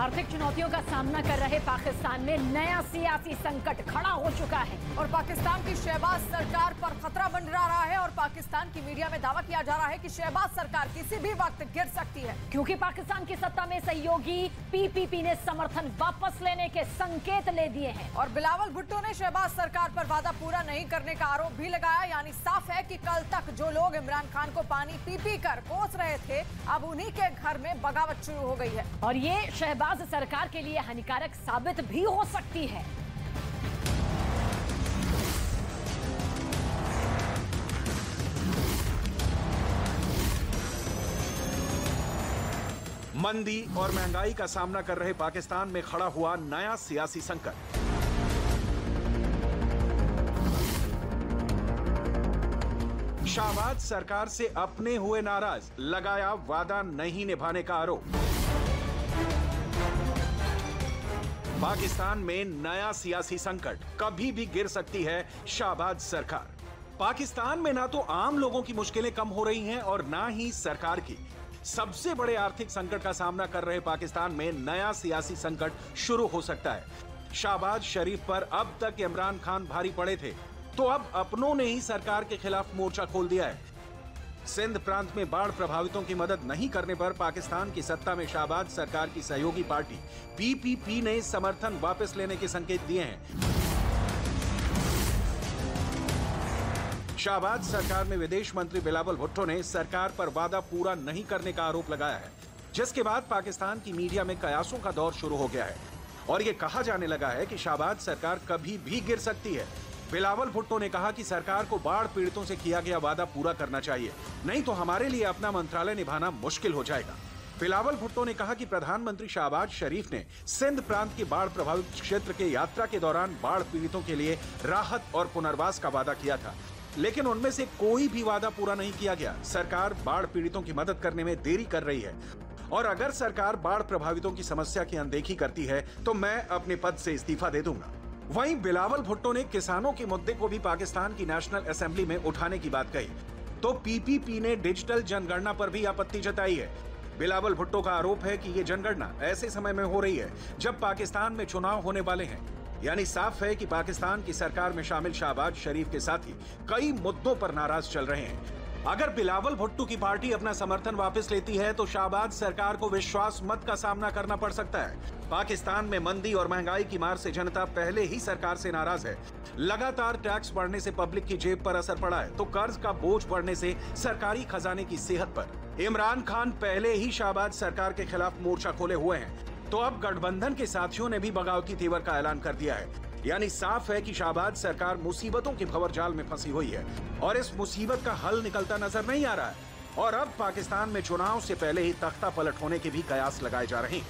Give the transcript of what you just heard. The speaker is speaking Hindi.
आर्थिक चुनौतियों का सामना कर रहे पाकिस्तान में नया सियासी संकट खड़ा हो चुका है और पाकिस्तान की शहबाज सरकार पर खतरा मंडरा रहा है और पाकिस्तान की मीडिया में दावा किया जा रहा है कि शहबाज सरकार किसी भी वक्त गिर सकती है, क्योंकि पाकिस्तान की सत्ता में सहयोगी पीपीपी ने समर्थन वापस लेने के संकेत ले दिए हैं। और बिलावल भुट्टो ने शहबाज सरकार पर वादा पूरा नहीं करने का आरोप भी लगाया। यानी साफ है कि कल तक जो लोग इमरान खान को पानी पी पी कर कोस रहे थे, अब उन्हीं के घर में बगावत शुरू हो गई है और ये शहबाज सरकार के लिए हानिकारक साबित भी हो सकती है। मंदी और महंगाई का सामना कर रहे पाकिस्तान में खड़ा हुआ नया सियासी संकट। शहबाज सरकार से अपने हुए नाराज, लगाया वादा नहीं निभाने का आरोप। पाकिस्तान में नया सियासी संकट, कभी भी गिर सकती है शहबाज सरकार। पाकिस्तान में ना तो आम लोगों की मुश्किलें कम हो रही हैं और ना ही सरकार की। सबसे बड़े आर्थिक संकट का सामना कर रहे पाकिस्तान में नया सियासी संकट शुरू हो सकता है। शहबाज शरीफ पर अब तक इमरान खान भारी पड़े थे, तो अब अपनों ने ही सरकार के खिलाफ मोर्चा खोल दिया है। सिंध प्रांत में बाढ़ प्रभावितों की मदद नहीं करने पर पाकिस्तान की सत्ता में शहबाज सरकार की सहयोगी पार्टी पीपीपी ने समर्थन वापस लेने के संकेत दिए हैं। शहबाज सरकार में विदेश मंत्री बिलावल भुट्टो ने सरकार पर वादा पूरा नहीं करने का आरोप लगाया है, जिसके बाद पाकिस्तान की मीडिया में कयासों का दौर शुरू हो गया है और यह कहा जाने लगा है कि शहबाज सरकार कभी भी गिर सकती है। बिलावल भुट्टो ने कहा कि सरकार को बाढ़ पीड़ितों से किया गया वादा पूरा करना चाहिए, नहीं तो हमारे लिए अपना मंत्रालय निभाना मुश्किल हो जाएगा। बिलावल भुट्टो ने कहा कि प्रधानमंत्री शहबाज शरीफ ने सिंध प्रांत के बाढ़ प्रभावित क्षेत्र के यात्रा के दौरान बाढ़ पीड़ितों के लिए राहत और पुनर्वास का वादा किया था, लेकिन उनमें से कोई भी वादा पूरा नहीं किया गया। सरकार बाढ़ पीड़ितों की मदद करने में देरी कर रही है और अगर सरकार बाढ़ प्रभावितों की समस्या की अनदेखी करती है तो मैं अपने पद से इस्तीफा दे दूंगा। वहीं बिलावल भुट्टो ने किसानों के मुद्दे को भी पाकिस्तान की नेशनल असेंबली में उठाने की बात कही, तो पीपीपी ने डिजिटल जनगणना पर भी आपत्ति जताई है। बिलावल भुट्टो का आरोप है कि ये जनगणना ऐसे समय में हो रही है जब पाकिस्तान में चुनाव होने वाले हैं। यानी साफ है कि पाकिस्तान की सरकार में शामिल शहबाज शरीफ के साथी कई मुद्दों पर नाराज चल रहे हैं। अगर बिलावल भुट्टो की पार्टी अपना समर्थन वापस लेती है तो शहबाज सरकार को विश्वास मत का सामना करना पड़ सकता है। पाकिस्तान में मंदी और महंगाई की मार से जनता पहले ही सरकार से नाराज है। लगातार टैक्स बढ़ने से पब्लिक की जेब पर असर पड़ा है, तो कर्ज का बोझ बढ़ने से सरकारी खजाने की सेहत पर। इमरान खान पहले ही शहबाज सरकार के खिलाफ मोर्चा खोले हुए हैं, तो अब गठबंधन के साथियों ने भी बगावती तेवर का ऐलान कर दिया है। यानी साफ है कि शहबाज सरकार मुसीबतों के भंवरजाल में फंसी हुई है और इस मुसीबत का हल निकलता नजर नहीं आ रहा है और अब पाकिस्तान में चुनाव से पहले ही तख्ता पलट होने के भी कयास लगाए जा रहे हैं।